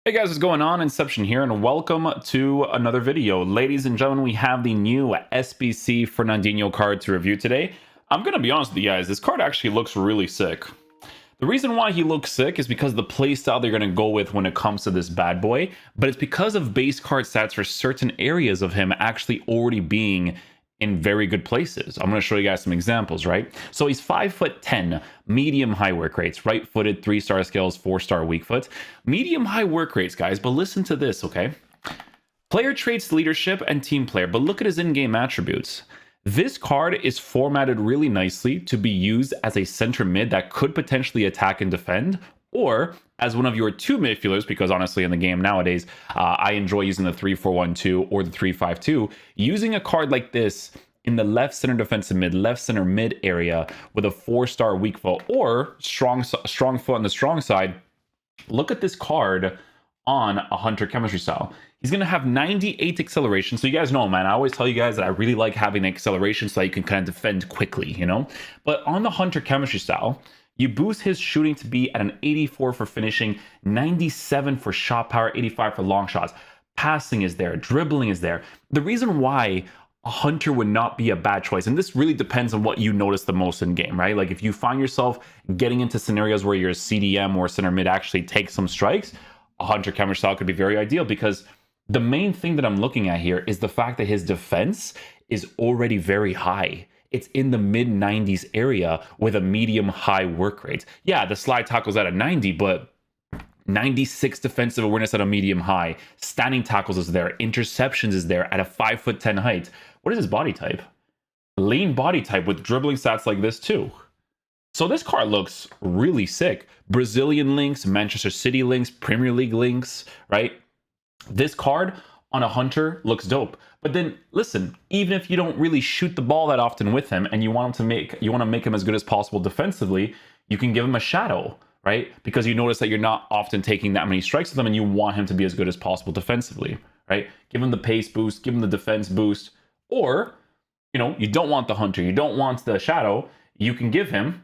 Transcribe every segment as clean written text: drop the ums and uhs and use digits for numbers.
Hey guys, what's going on? Inception here, and welcome to another video. Ladies and gentlemen, we have the new SBC Fernandinho card to review today. I'm going to be honest with you guys, this card actually looks really sick. The reason why he looks sick is because of the playstyle they're going to go with when it comes to this bad boy, but it's because of base card stats for certain areas of him actually already being in very good places. I'm going to show you guys some examples, right? So he's 5'10", medium high work rates, right-footed, 3-star skills, 4-star weak foot. Medium high work rates, guys, but listen to this, okay? Player traits leadership and team player, but look at his in-game attributes. This card is formatted really nicely to be used as a center mid that could potentially attack and defend, or as one of your two midfielders, because honestly in the game nowadays, I enjoy using the 3-4-1-2 or the 3-5-2. Using a card like this in the left center defensive mid, left center mid area with a 4-star weak foot or strong foot on the strong side. Look at this card on a Hunter chemistry style. He's going to have 98 acceleration. So you guys know, man, I always tell you guys that I really like having acceleration so that you can kind of defend quickly, you know? But on the Hunter chemistry style, you boost his shooting to be at an 84 for finishing, 97 for shot power, 85 for long shots. Passing is there, dribbling is there. The reason why a Hunter would not be a bad choice, and this really depends on what you notice the most in game, right? Like if you find yourself getting into scenarios where your CDM or center mid actually takes some strikes, a Hunter chemistry style could be very ideal, because the main thing that I'm looking at here is the fact that his defense is already very high. It's in the mid-90s area with a medium-high work rate. Yeah, the slide tackle's at a 90, but 96 defensive awareness at a medium-high. Standing tackles is there. Interceptions is there at a 5'10" height. What is his body type? Lean body type with dribbling stats like this too. So this card looks really sick. Brazilian links, Manchester City links, Premier League links, right? This card on a Hunter looks dope. But then listen, even if you don't really shoot the ball that often with him and you want to make him as good as possible defensively, you can give him a shadow, right? Because you notice that you're not often taking that many strikes with him and you want him to be as good as possible defensively, right? Give him the pace boost, give him the defense boost, or, you know, you don't want the Hunter, you don't want the shadow, you can give him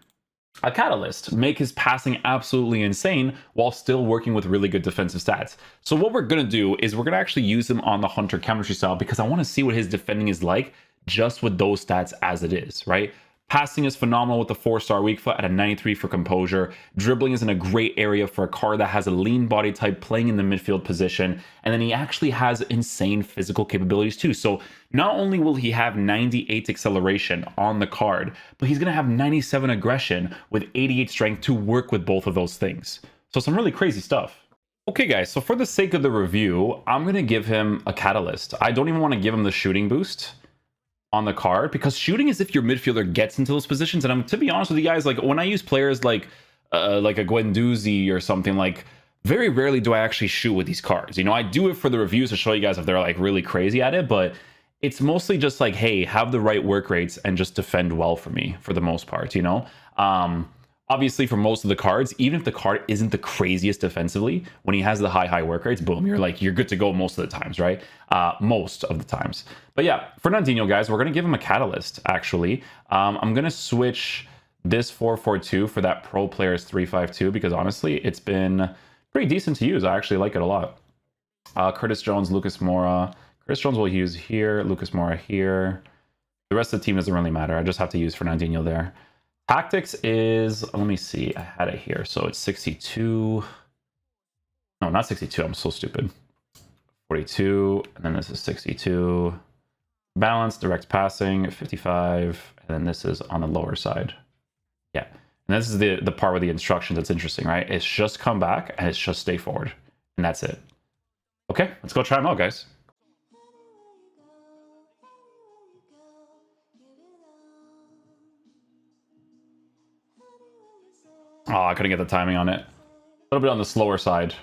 a catalyst, make his passing absolutely insane while still working with really good defensive stats. So what we're going to do is we're going to actually use him on the Hunter chemistry style because I want to see what his defending is like just with those stats as it is, right? Passing is phenomenal with the 4-star weak foot at a 93 for composure. Dribbling is in a great area for a card that has a lean body type playing in the midfield position. And then he actually has insane physical capabilities too. So not only will he have 98 acceleration on the card, but he's going to have 97 aggression with 88 strength to work with both of those things. So some really crazy stuff. Okay guys, so for the sake of the review, I'm going to give him a catalyst. I don't even want to give him the shooting boost on the card, because shooting is if your midfielder gets into those positions. And I'm, to be honest with you guys, like when I use players like a Guendouzi or something, like very rarely do I actually shoot with these cards. You know, I do it for the reviews to show you guys if they're like really crazy at it, but it's mostly just like, hey, have the right work rates and just defend well for me for the most part, you know? Obviously, for most of the cards, even if the card isn't the craziest defensively, when he has the high work rates, boom, you're good to go most of the times, right? Most of the times. But yeah, Fernandinho, guys, we're going to give him a catalyst, actually. I'm going to switch this 4-4-2 for that pro player's 3-5-2, because honestly, it's been pretty decent to use. I actually like it a lot. Curtis Jones, Lucas Moura. Curtis Jones will use here, Lucas Moura here. The rest of the team doesn't really matter. I just have to use Fernandinho there. Tactics is, let me see, I had it here. So it's 62. No, not 62. I'm so stupid. 42. And then this is 62. Balance, direct passing, 55. And then this is on the lower side. Yeah. And this is the part with the instructions that's interesting, right? It's just come back and it's just stay forward. And that's it. Okay, let's go try them out, guys. Oh, I couldn't get the timing on it. A little bit on the slower side.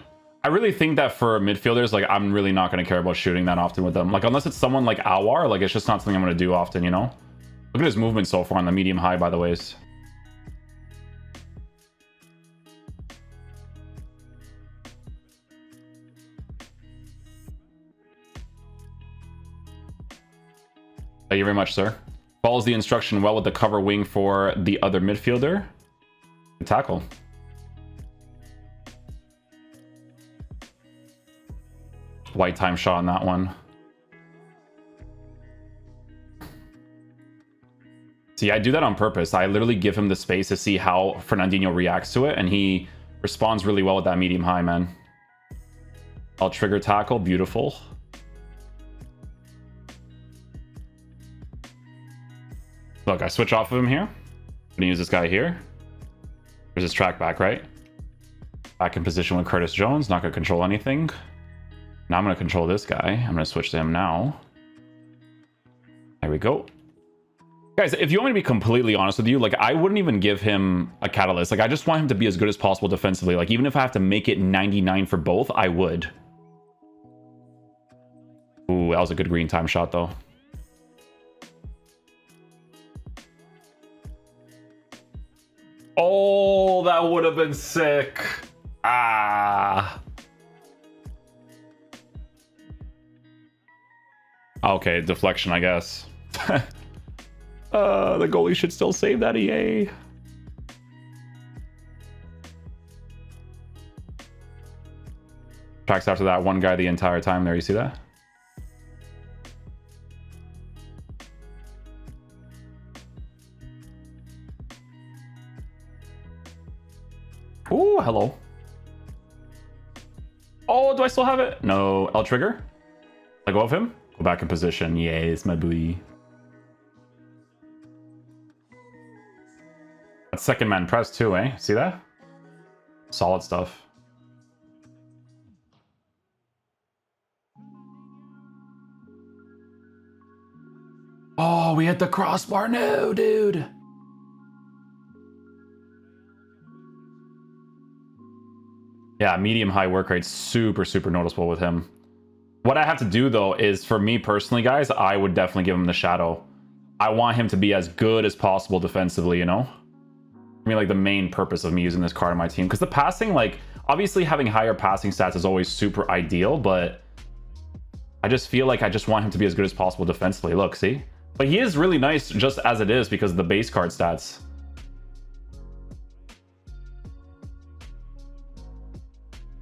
I really think that for midfielders, like, I'm really not going to care about shooting that often with them. Like, unless it's someone like Awar, like, it's just not something I'm going to do often, you know? Look at his movement so far on the medium-high, by the ways. Thank you very much, sir. Follows the instruction well with the cover wing for the other midfielder. Good tackle. White time shot on that one. See, I do that on purpose. I literally give him the space to see how Fernandinho reacts to it, and he responds really well with that medium high, man. I'll trigger tackle. Beautiful. Look, I switch off of him here. I'm gonna use this guy here. There's his track back, right? Back in position with Curtis Jones. Not gonna control anything. Now I'm gonna control this guy. I'm gonna switch to him now. There we go. Guys, if you want me to be completely honest with you, like, I wouldn't even give him a catalyst. Like, I just want him to be as good as possible defensively. Like, even if I have to make it 99 for both, I would. Ooh, that was a good green time shot, though. Oh, that would have been sick. Ah. Okay, deflection, I guess. The goalie should still save that, EA. Tracks after that one guy the entire time there, you see that? Ooh, hello. Oh, do I still have it? No. L trigger? Let go of him? Go back in position. Yes, my boy. That's second man press too, eh? See that? Solid stuff. Oh, we hit the crossbar. No, dude. Yeah, medium high work rate, super noticeable with him. What I have to do though is, for me personally, guys, I would definitely give him the shadow. I want him to be as good as possible defensively, you know? I mean, like, the main purpose of me using this card on my team, because the passing, like, obviously having higher passing stats is always super ideal, but I just feel like I just want him to be as good as possible defensively. Look, see? But he is really nice just as it is because of the base card stats.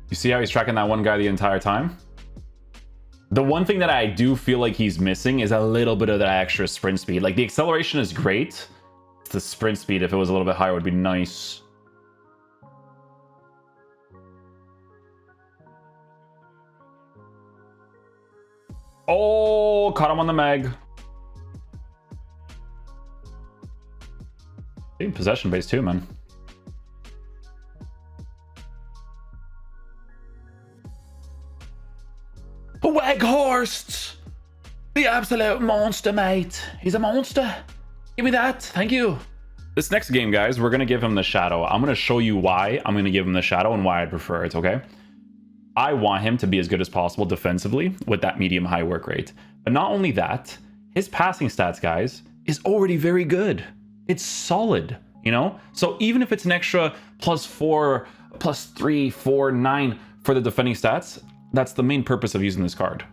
You see how he's tracking that one guy the entire time? The one thing that I do feel like he's missing is a little bit of that extra sprint speed. Like, the acceleration is great. It's the sprint speed, if it was a little bit higher, would be nice. Oh, caught him on the mag. Possession base too, man. Weghorst! The absolute monster, mate. He's a monster. Give me that. Thank you. This next game, guys, we're going to give him the shadow. I'm going to show you why I'm going to give him the shadow and why I prefer it, okay? I want him to be as good as possible defensively with that medium-high work rate. But not only that, his passing stats, guys, is already very good. It's solid, you know? So even if it's an extra +4, +3, 4, 9 for the defending stats, that's the main purpose of using this card.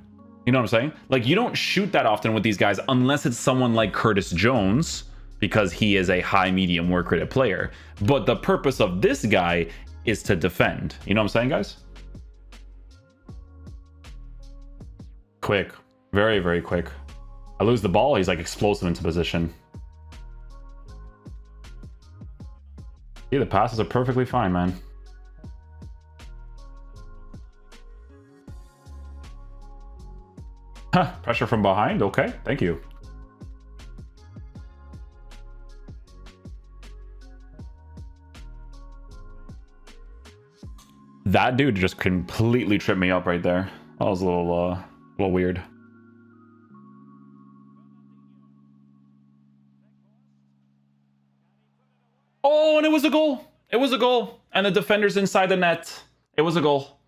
You know what I'm saying? Like, you don't shoot that often with these guys unless it's someone like Curtis Jones, because he is a high medium work rated player. But the purpose of this guy is to defend. You know what I'm saying, guys? Quick. Very quick. I lose the ball, he's like explosive into position. Yeah, the passes are perfectly fine, man. Huh, pressure from behind? Okay, thank you. That dude just completely tripped me up right there. That was a little weird. Oh, and it was a goal. It was a goal. And the defender's inside the net. It was a goal.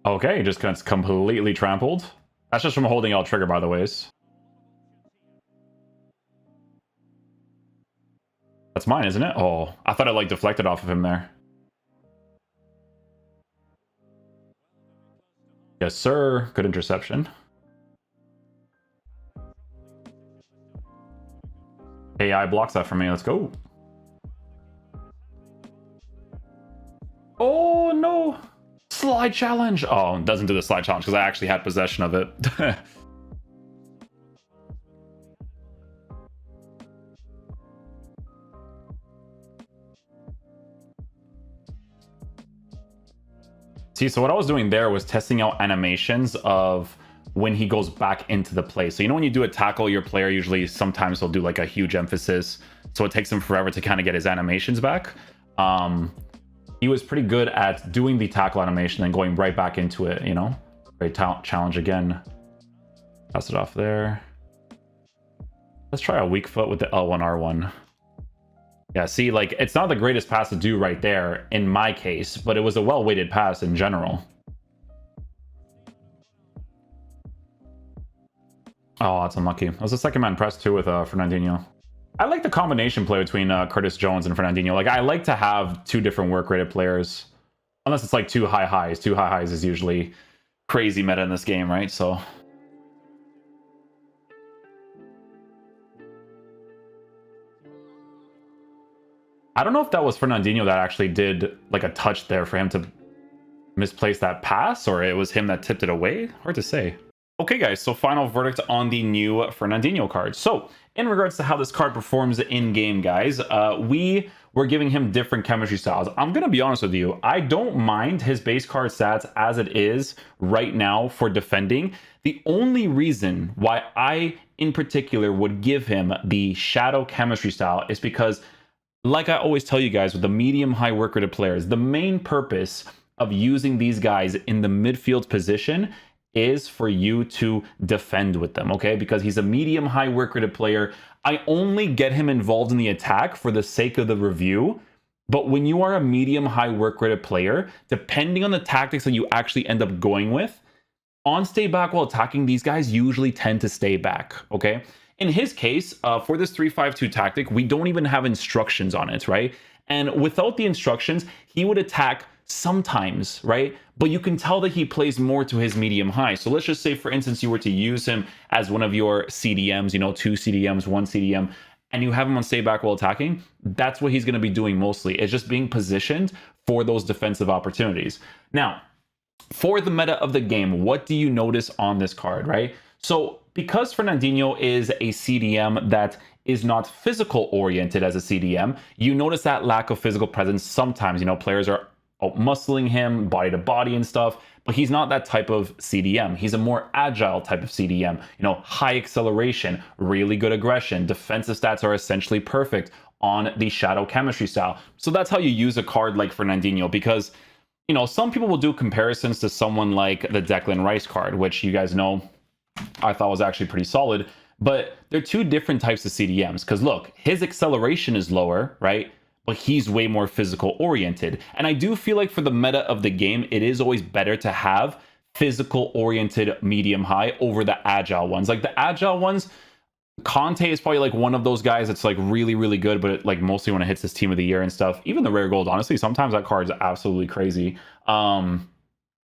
Okay, just gets completely trampled. That's just from holding L trigger, by the ways. That's mine, isn't it? Oh, I thought it like deflected off of him there. Yes, sir. Good interception. AI blocks that for me. Let's go. Oh! no. Slide challenge. Oh, it doesn't do the slide challenge because I actually had possession of it. See, so what I was doing there was testing out animations of when he goes back into the play. So, you know, when you do a tackle, your player usually sometimes will do like a huge emphasis. So it takes him forever to kind of get his animations back. He was pretty good at doing the tackle animation and going right back into it, you know? Great challenge again. Pass it off there. Let's try a weak foot with the L1R1. Yeah, see, like, it's not the greatest pass to do right there in my case, but it was a well-weighted pass in general. Oh, that's unlucky. That was a second man press too with Fernandinho. I like the combination play between Curtis Jones and Fernandinho. Like, I like to have two different work rated players. Unless it's like two high highs. Two high highs is usually crazy meta in this game, right? So... I don't know if that was Fernandinho that actually did like a touch there for him to misplace that pass, or it was him that tipped it away. Hard to say. Okay, guys, so final verdict on the new Fernandinho card. So, in regards to how this card performs in-game, guys, we were giving him different chemistry styles. I'm going to be honest with you. I don't mind his base card stats as it is right now for defending. The only reason why I, in particular, would give him the Shadow chemistry style is because, like I always tell you guys, with the medium-high work rated players, the main purpose of using these guys in the midfield position is for you to defend with them, okay? Because he's a medium-high work rated player. I only get him involved in the attack for the sake of the review. But when you are a medium-high work rated player, depending on the tactics that you actually end up going with, on stay back while attacking, these guys usually tend to stay back, okay? In his case, for this 3-5-2 tactic, we don't even have instructions on it, right? And without the instructions, he would attack sometimes, right? But you can tell that he plays more to his medium high. So let's just say, for instance, you were to use him as one of your CDMs, you know, 2 CDMs, 1 CDM, and you have him on stay back while attacking. That's what he's going to be doing mostly. It's just being positioned for those defensive opportunities. Now, for the meta of the game, what do you notice on this card, right? So because Fernandinho is a CDM that is not physical oriented as a CDM, you notice that lack of physical presence sometimes. You know, players are muscling him body to body and stuff, but he's not that type of CDM. He's a more agile type of CDM, you know, high acceleration, really good aggression, defensive stats are essentially perfect on the Shadow chemistry style. So that's how you use a card like Fernandinho, because, you know, some people will do comparisons to someone like the Declan Rice card, which you guys know I thought was actually pretty solid, but they're two different types of CDMs. Because look, his acceleration is lower, right? But he's way more physical oriented. And I do feel like for the meta of the game, it is always better to have physical oriented medium high over the agile ones. Like the agile ones, Conte is probably like one of those guys that's like really, really good, but it, like mostly when it hits his team of the year and stuff. Even the rare gold, honestly, sometimes that card's absolutely crazy.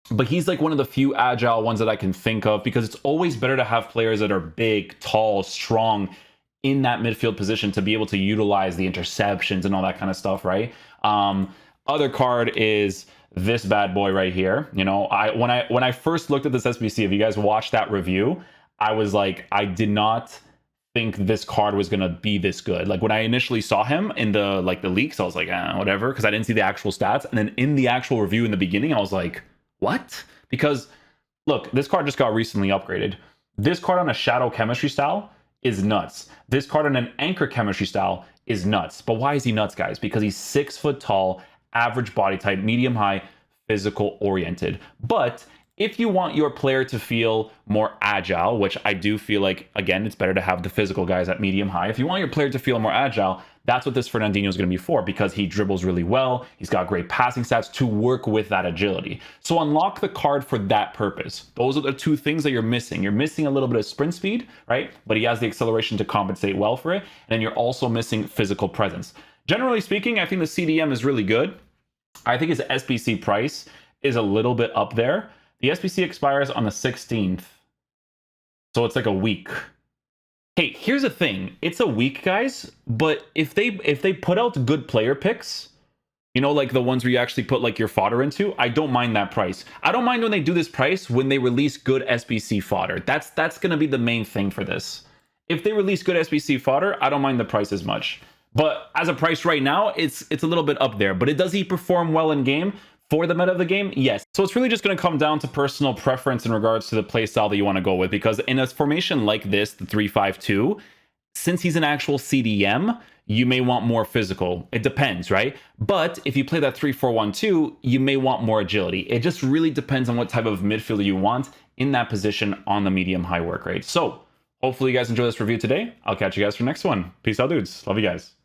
But he's like one of the few agile ones that I can think of, because it's always better to have players that are big, tall, strong in that midfield position to be able to utilize the interceptions and all that kind of stuff, right? Other card is this bad boy right here. You know, when I first looked at this SBC, if you guys watched that review, I was like, I did not think this card was gonna be this good. Like when I initially saw him in the leaks, I was like, whatever, because I didn't see the actual stats. And then in the actual review in the beginning, I was like, what? Because look, this card just got recently upgraded. This card on a Shadow chemistry style is nuts. This card on an Anchor chemistry style is nuts. But why is he nuts, guys? Because he's 6 foot tall, average body type, medium high, physical oriented. But if you want your player to feel more agile, which I do feel like, again, it's better to have the physical guys at medium high. If you want your player to feel more agile, that's what this Fernandinho is going to be for, because he dribbles really well. He's got great passing stats to work with that agility. So unlock the card for that purpose. Those are the two things that you're missing. You're missing a little bit of sprint speed, right? But he has the acceleration to compensate well for it. And then you're also missing physical presence. Generally speaking, I think the CDM is really good. I think his SBC price is a little bit up there. The SBC expires on the 16th. So it's like a week. Hey, here's the thing. It's a week, guys, but if they put out good player picks, You know, like the ones where you actually put like your fodder into. I don't mind that price. I don't mind when they do this price when they release good SBC fodder. That's going to be the main thing for this. If they release good SBC fodder, I don't mind the price as much. But as a price right now, it's a little bit up there. But does he perform well in game for the meta of the game? Yes. So it's really just going to come down to personal preference in regards to the playstyle that you want to go with. Because in a formation like this, the 3-5-2, since he's an actual CDM, you may want more physical. It depends, right? But if you play that 3-4-1-2, you may want more agility. It just really depends on what type of midfielder you want in that position on the medium high work rate. So hopefully you guys enjoy this review today. I'll catch you guys for the next one. Peace out, dudes. Love you guys.